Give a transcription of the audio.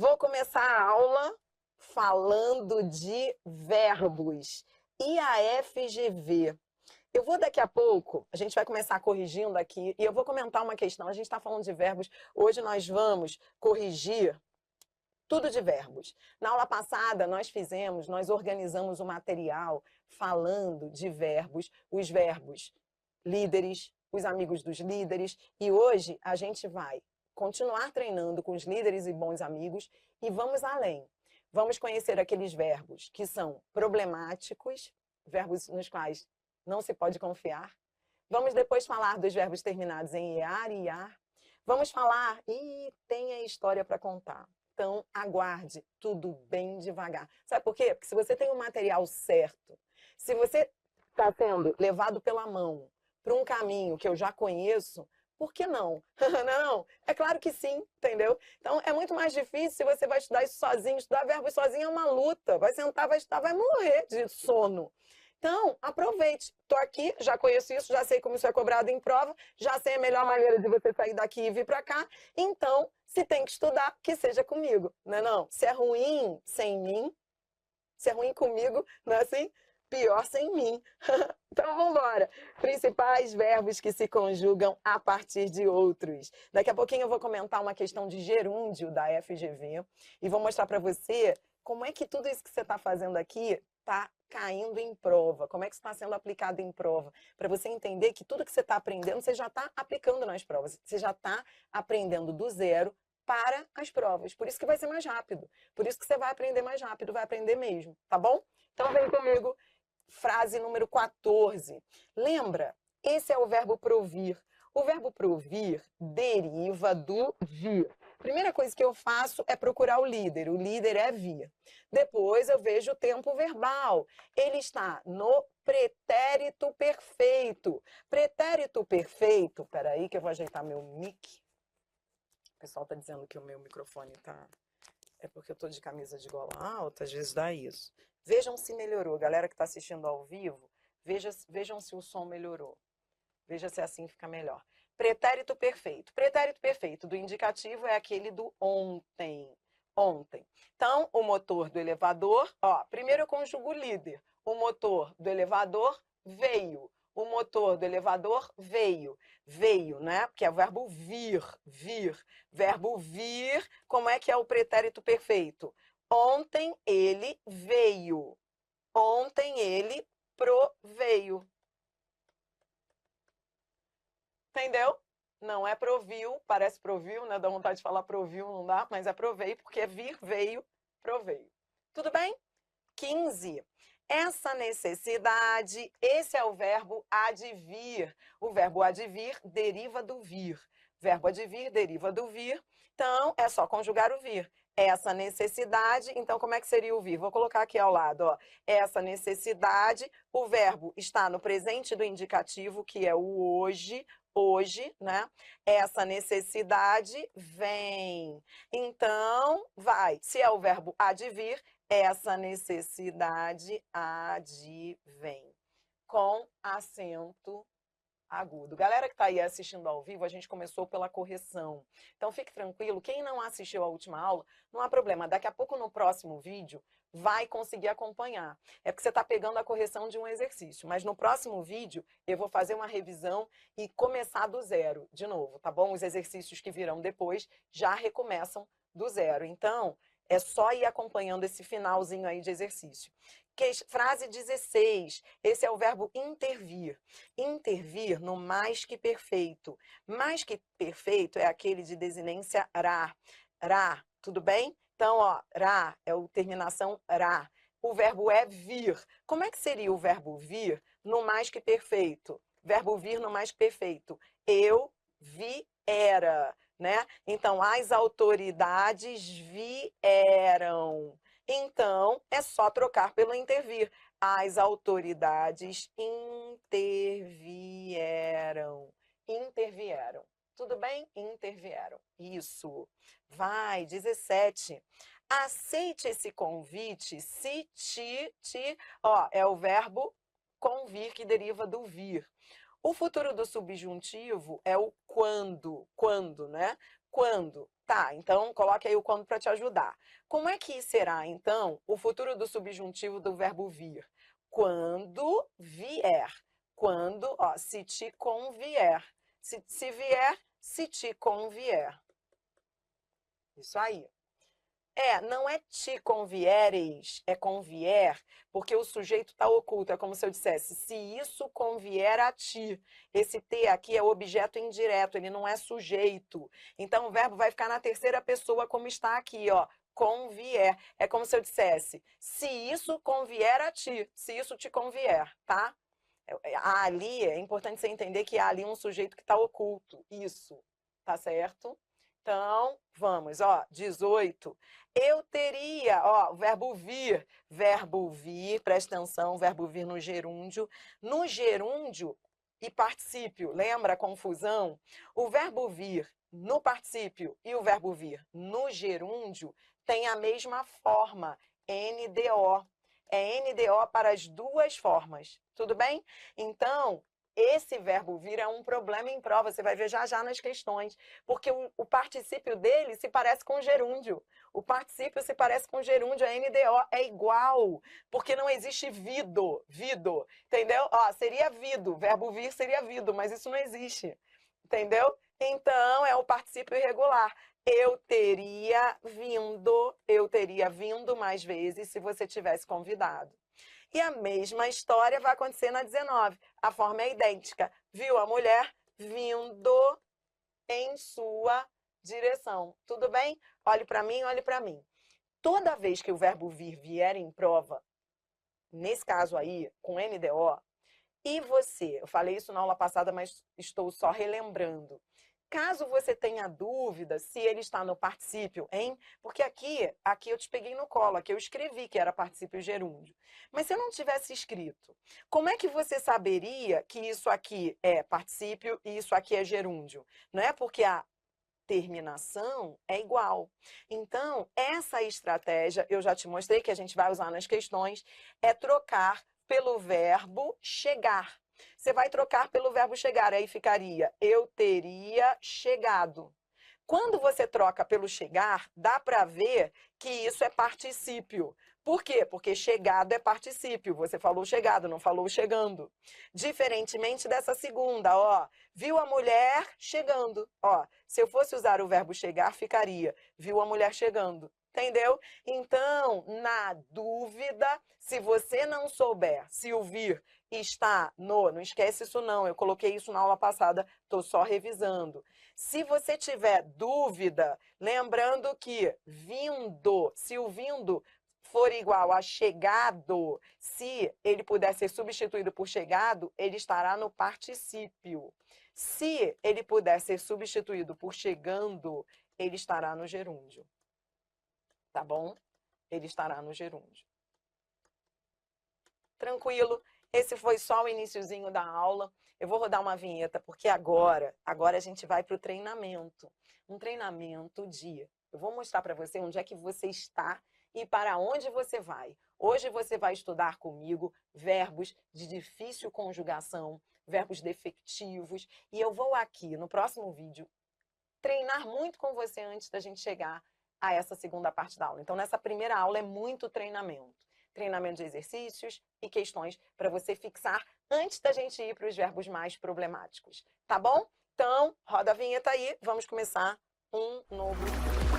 Vou começar a aula falando de verbos e a FGV. Eu vou daqui a pouco, a gente vai começar corrigindo aqui, e eu vou comentar uma questão. A gente está falando de verbos, hoje nós vamos corrigir tudo de verbos. Na aula passada, nós organizamos o material falando de verbos, os verbos líderes, os amigos dos líderes, e hoje a gente vai continuar treinando com os líderes e bons amigos e vamos além. Vamos conhecer aqueles verbos que são problemáticos, verbos nos quais não se pode confiar. Vamos depois falar dos verbos terminados em EAR e IAR. Vamos falar, e tem a história para contar. Então, aguarde tudo bem devagar. Sabe por quê? Porque se você tem o material certo, se você está sendo levado pela mão para um caminho que eu já conheço, por que não? Não, é claro que sim, entendeu? Então, é muito mais difícil se você vai estudar isso sozinho. Estudar verbos sozinho é uma luta. Vai sentar, vai estudar, vai morrer de sono. Então, aproveite. Estou aqui, já conheço isso, já sei como isso é cobrado em prova, já sei a melhor maneira de você sair daqui e vir para cá. Então, se tem que estudar, que seja comigo, não é não? Se é ruim sem mim, se é ruim comigo, não é assim? Pior sem mim. Então, vamos embora. Principais verbos que se conjugam a partir de outros. Daqui a pouquinho eu vou comentar uma questão de gerúndio da FGV e vou mostrar para você como é que tudo isso que você está fazendo aqui está caindo em prova, como é que está sendo aplicado em prova, para você entender que tudo que você está aprendendo, você já está aplicando nas provas, você já está aprendendo do zero para as provas, por isso que vai ser mais rápido, por isso que você vai aprender mais rápido, vai aprender mesmo, tá bom? Então vem comigo, frase número 14, lembra? Esse é o verbo provir. O verbo provir deriva do vir. Primeira coisa que eu faço é procurar o líder é vir. Depois eu vejo o tempo verbal. Ele está no pretérito perfeito. Pretérito perfeito, peraí que eu vou ajeitar meu mic. O pessoal está dizendo que o meu microfone tá... É porque eu tô de camisa de gola alta, às vezes dá isso. Vejam se melhorou, galera que está assistindo ao vivo, vejam se o som melhorou. Veja se assim fica melhor. Pretérito perfeito. Pretérito perfeito do indicativo é aquele do ontem. Ontem. Então, o motor do elevador, ó, primeiro eu conjugo o líder. O motor do elevador veio. O motor do elevador veio. Veio, né? Porque é o verbo vir, vir. Verbo vir, como é que é o pretérito perfeito? Ontem ele veio. Ontem ele proveio. Entendeu? Não é proviu, parece proviu, né? Dá vontade de falar proviu, não dá, mas é proveio, porque é vir, veio, proveio. Tudo bem? 15. Essa necessidade, esse é o verbo advir. O verbo advir deriva do vir. Verbo advir deriva do vir, então é só conjugar o vir. Essa necessidade, então como é que seria o vir? Vou colocar aqui ao lado, ó. Essa necessidade, o verbo está no presente do indicativo, que é o hoje, né? Essa necessidade vem. Então, vai. Se é o verbo advir, essa necessidade advém. Com acento agudo. Galera que está aí assistindo ao vivo, a gente começou pela correção. Então, fique tranquilo. Quem não assistiu a última aula, não há problema. Daqui a pouco, no próximo vídeo, vai conseguir acompanhar. É porque você está pegando a correção de um exercício. Mas no próximo vídeo, eu vou fazer uma revisão e começar do zero de novo, tá bom? Os exercícios que virão depois já recomeçam do zero. Então, é só ir acompanhando esse finalzinho aí de exercício. Frase 16, esse é o verbo intervir. Intervir no mais que perfeito. Mais que perfeito é aquele de desinência ra. Ra, tudo bem? Então, ó, ra é a terminação ra. O verbo é vir. Como é que seria o verbo vir no mais que perfeito? Verbo vir no mais que perfeito. Eu viera, né? Então, as autoridades vieram. Então, é só trocar pelo intervir. As autoridades intervieram. Intervieram. Tudo bem? Intervieram. Isso. Vai, 17. Aceite esse convite se ó, é o verbo convir que deriva do vir. O futuro do subjuntivo é o quando, né? Quando? Tá, então coloque aí o quando para te ajudar. Como é que será, então, o futuro do subjuntivo do verbo vir? Quando vier. Quando, ó, se te convier. Se vier, se te convier. Isso aí. Não é te convieres, é convier, porque o sujeito está oculto. É como se eu dissesse, se isso convier a ti. Esse te aqui é objeto indireto, ele não é sujeito. Então, o verbo vai ficar na terceira pessoa, como está aqui, ó. Convier. É como se eu dissesse, se isso convier a ti, se isso te convier, tá? Ali, é importante você entender que há ali um sujeito que está oculto. Isso, tá certo? Então, vamos, ó, 18. Eu teria, ó, o verbo vir, presta atenção, verbo vir no gerúndio. No gerúndio e particípio, lembra a confusão? O verbo vir no particípio e o verbo vir no gerúndio tem a mesma forma, NDO. É NDO para as duas formas, tudo bem? Então, esse verbo vir é um problema em prova, você vai ver já já nas questões, porque o particípio dele se parece com o gerúndio. O particípio se parece com o gerúndio, a NDO é igual, porque não existe vido, entendeu? Ó, seria vido, verbo vir seria vido, mas isso não existe, entendeu? Então, é o particípio irregular. Eu teria vindo mais vezes se você tivesse convidado. E a mesma história vai acontecer na 19. A forma é idêntica. Viu a mulher vindo em sua direção. Tudo bem? Olhe para mim, olhe para mim. Toda vez que o verbo vir vier em prova, nesse caso aí, com NDO, e você, eu falei isso na aula passada, mas estou só relembrando. Caso você tenha dúvida se ele está no particípio, hein? Porque aqui eu te peguei no colo, aqui eu escrevi que era particípio gerúndio. Mas se eu não tivesse escrito, como é que você saberia que isso aqui é particípio e isso aqui é gerúndio? Não é porque a terminação é igual. Então, essa estratégia, eu já te mostrei que a gente vai usar nas questões, é trocar pelo verbo chegar. Você vai trocar pelo verbo chegar, aí ficaria eu teria chegado. Quando você troca pelo chegar, dá para ver que isso é particípio. Por quê? Porque chegado é particípio. Você falou chegado, não falou chegando. Diferentemente dessa segunda, ó. Viu a mulher chegando. Ó, se eu fosse usar o verbo chegar, ficaria viu a mulher chegando. Entendeu? Então, na dúvida, se você não souber se o vir está no... Não esquece isso não, eu coloquei isso na aula passada, estou só revisando. Se você tiver dúvida, lembrando que vindo, se o vindo for igual a chegado, se ele puder ser substituído por chegado, ele estará no particípio. Se ele puder ser substituído por chegando, ele estará no gerúndio. Tá bom? Ele estará no gerúndio. Tranquilo? Esse foi só o iniciozinho da aula. Eu vou rodar uma vinheta, porque agora a gente vai para o treinamento. Um treinamento de... Eu vou mostrar para você onde é que você está e para onde você vai. Hoje você vai estudar comigo verbos de difícil conjugação, verbos defectivos. E eu vou aqui, no próximo vídeo, treinar muito com você antes da gente chegar a essa segunda parte da aula. Então, nessa primeira aula é muito treinamento. Treinamento de exercícios e questões para você fixar antes da gente ir para os verbos mais problemáticos. Tá bom? Então, roda a vinheta aí, vamos começar um novo vídeo.